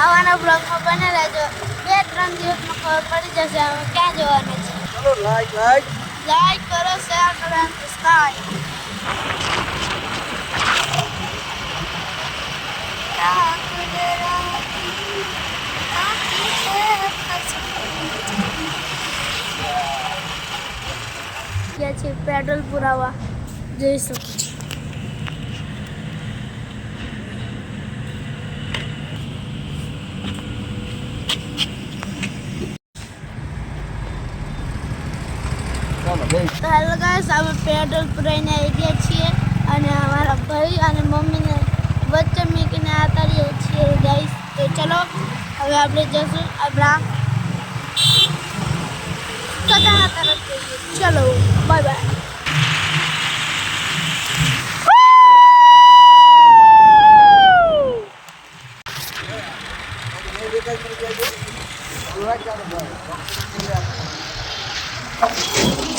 આવાના બ્લોગમાં બને રહેજો. 2-3 દિવસમાં ખબર પડી જશે અમે ક્યાં જવાના છે. ચલો લાઈક કરો, શેર કરો અને સબસ્ક્રાઇબ. क्या છે પેટ્રોલ પુરાવા જોઈ શકો છો. તો હેલો ગાઈસ, અમે પેટ્રોલ પુરાઈને આવી ગયા છીએ અને અમારા ભાઈ અને મમ્મીને વચ્ચે મૂકીને આવતા રહીએ છીએ ગાઈસ. તો ચલો હવે આપણે જશું આપણા કથા તરફ જઈએ. ચલો બાય બાય.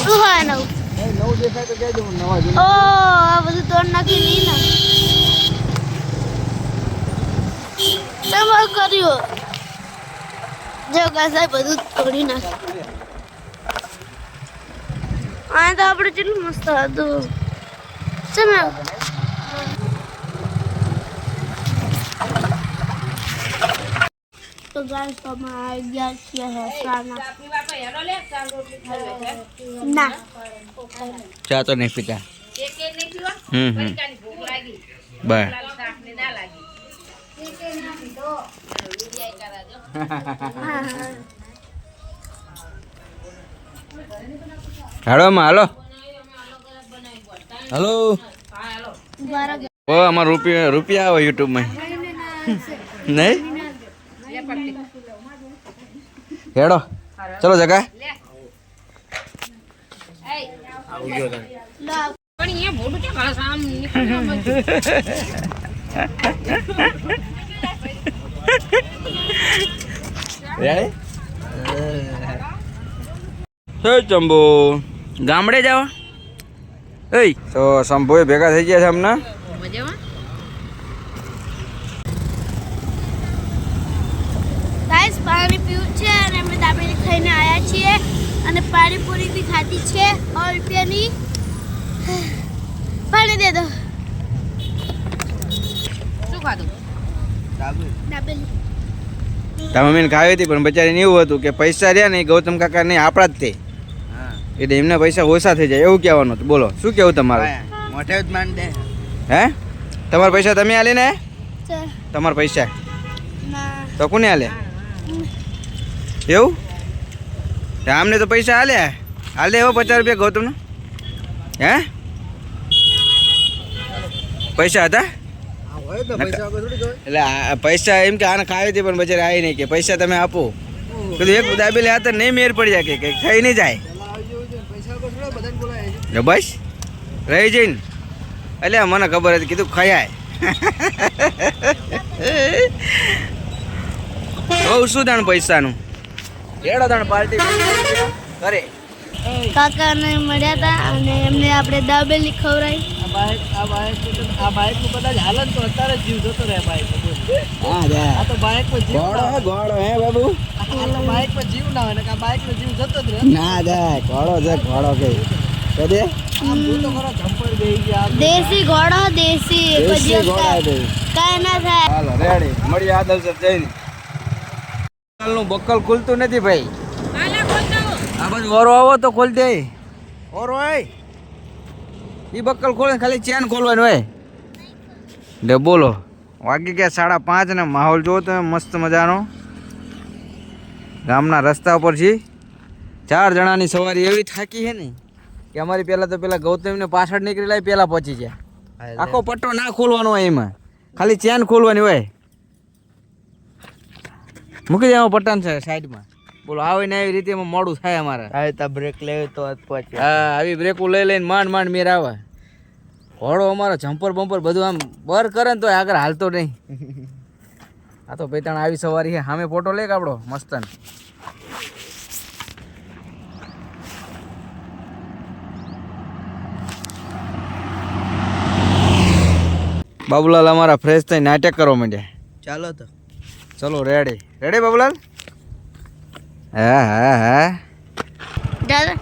શું હોય નવું? નવું દેખાય તો કહેજો, નવા ઓ આ બધું તોડ નાખી નહીં ને શું કર્યું? જો ગાય બધું તોડી નાખ્યું. આ તો આપણે કેટલું મસ્ત હતું. ચમે તો ગાઈસ અમે આવી ગયા છીએ હેસાના. ના ચા તો નહીં પીતા. બસ હાલો હાલો હાલો. ઓ અમાર રૂપિયા આવે યુટ્યુબ માં નહીં. હેડો ચલો જગા. ચંબુ ગામડે જવા તો શંભુ ભેગા થઈ ગયા છે હમણાં. ગાઈસ પાણી પીવું છે અને અમે દાબેલી ખાઈને આવ્યા છીએ અને પાણીપુરી બી ખાધી છે 100 રૂપિયાની. પાણી દે દો. શું ખાધું? દાબેલી. તારા મમ્મીને ખાવી હતી પણ બચારીને એવું હતું કે પૈસા રહ્યા ને ગૌતમ કાકા નહીં આપણા જ તે એટલે એમના પૈસા ઓછા થઈ જાય એવું કહેવાનું હતું. બોલો શું કેવું તમારું? મોઢે જ માંડ દે. હે તમારા પૈસા તમે આલે ને? તમારા પૈસા તો કોને આલે? એવું આમને તો પૈસા હાલે એવો 50 રૂપિયા ગૌતમ. હે પૈસા હતા એટલે પૈસા એમ કે આને ખાવી હતી પણ બચારે આવી નહીં કે પૈસા તમે આપો. કીધું એક દાબેલી હાથ નહીં મેર પડી જાય કે ખાઈ નહીં જાય બસ રહી જઈને. એટલે મને ખબર હતી કીધું ખાય બહુ શું દાણ પૈસાનું એડો દાણ પાર્ટી કરે. કાકાને મળ્યા હતા અને એમને આપણે દાબેલી ખવડાવી. આ બાઈક નું કદાચ હાલત તો અત્યારે જીવ જતો રહે બાઈક. આ તો બાઈક પર જીવ ઘોડો હે બાબુ. બાઈક પર જીવ ના હોય ને આ બાઈક નો જીવ જતો જ રહે. ના જાય ઘોડો છે ઘોડો કઈ કદે આમ જો તો ખરો જમ્પર બેહી ગયા. દેશી ઘોડો દેશી કાઈ ના થાય. હાલો રેડી મળી આદલ સર જઈને. નું બક્કલ ખુલતું નથી ભાઈ. આ બાજુ ઓરો આવો તો ખોલ દે. ઓરો હોય ઈ બક્કલ ખોલે ખાલી ચેન ખોલવાનું હોય. લે બોલો વાગી ગયા 5:30 ને માહોલ જોવો તમે મસ્ત મજાનો. ગામના રસ્તા ઉપર છીએ 4 જણાની સવારી એવી થાકી છે ને કે અમારી પેલા ગૌતમને પાછળ નીકળેલા પેલા પહોંચી ગયા. આખો પટ્ટો ના ખોલવાનો હોય એમાં ખાલી ચેન ખોલવાની હોય. મૂકી દેવા પટ્ટાને છે સાઈડમાં. બોલો આવે ને આવી રીતે એમાં મોડું થાય અમારે. હવે તો બ્રેક લેવી તો પહોંચે. હા આવી બ્રેકો લઈને માંડ મેર આવે. ઘોડો અમારો જમ્પર બમ્પર બધું આમ બર કરે ને તો આગળ હાલતો નહીં. આ તો પેતાણ આવી સવારી છે સામે ફોટો લે આપણો મસ્તન. બાબુલાલ અમારા ફ્રેશ થઈ નાટક કરવા માંડ્યા. ચાલો તો ચલો રેડી રેડી બાબુલાલ હા હા હા દાદા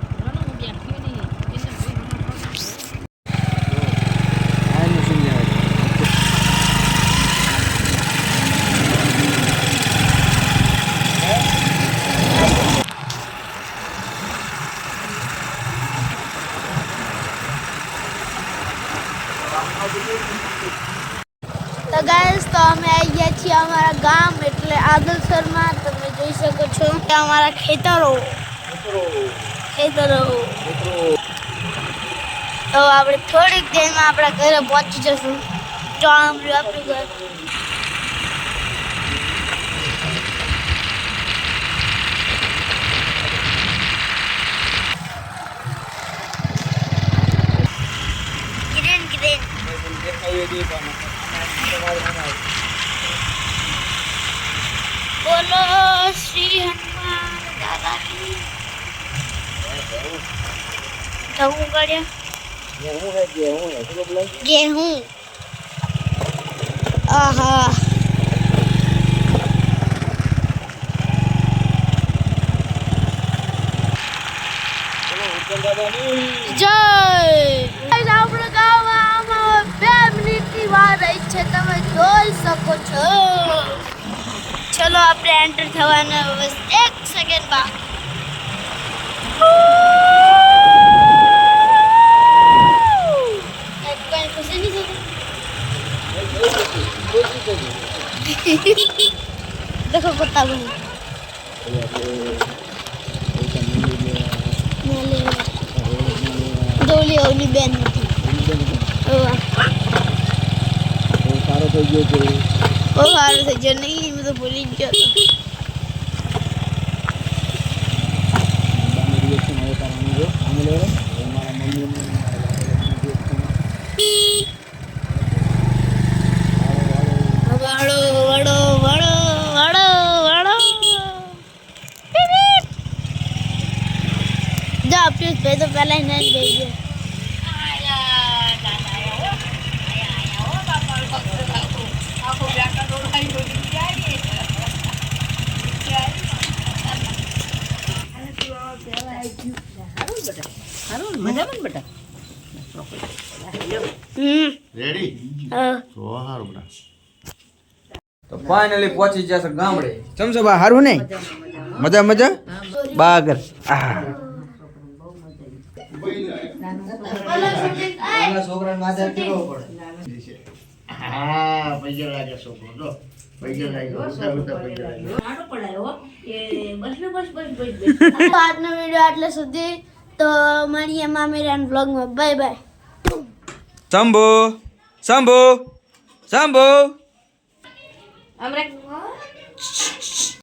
તો ગાઈસ તો અમે આવી ગયા છીએ અમારા ગામ એટલે આદલસરમાં તમે જોઈ શકો છો કે અમારા ખેતરો તો આપણે થોડીક દેરમાં આપણા ઘરે પહોંચી જશું તો આમ રહ્યું આપણું ઘર ગ્રીન બોલો શ્રી હનુમાન દાદા કી ઘઉં કાઢ્યા गेहूं आहा जय આપણે ગામમાં 2 મિનિટની વાર રહી છે તમે જોઈ શકો છો ચલો આપણે એન્ટર થવાના બસ 1 સેકન્ડ બાકી देखो कुत्ता बनी डोली ओली बेन ओ हारो થઈ ગયો નહીં મેં તો ભૂલી જ ગયો વડો વડો વડો વડો વડો જા પ્લીઝ ભાઈ તો પહેલા ही नहीं गई है રેડી हाँ તો હારું બના તો ફાઇનલી પહોંચી જશે ગામડે સમજો બા હારું નહીં મજા મજા બાગર આ છોકરા માથે કેવો પડે હા પૈસા લાગે છોકરો જો પૈસા લાગે ઉતા પૈસા લાગે આજનો વિડિયો આટલે સુધી તો મળીએ મામેરાન વ્લોગમાં બાય બાય શંભુ શંભુ શંભુ আমরা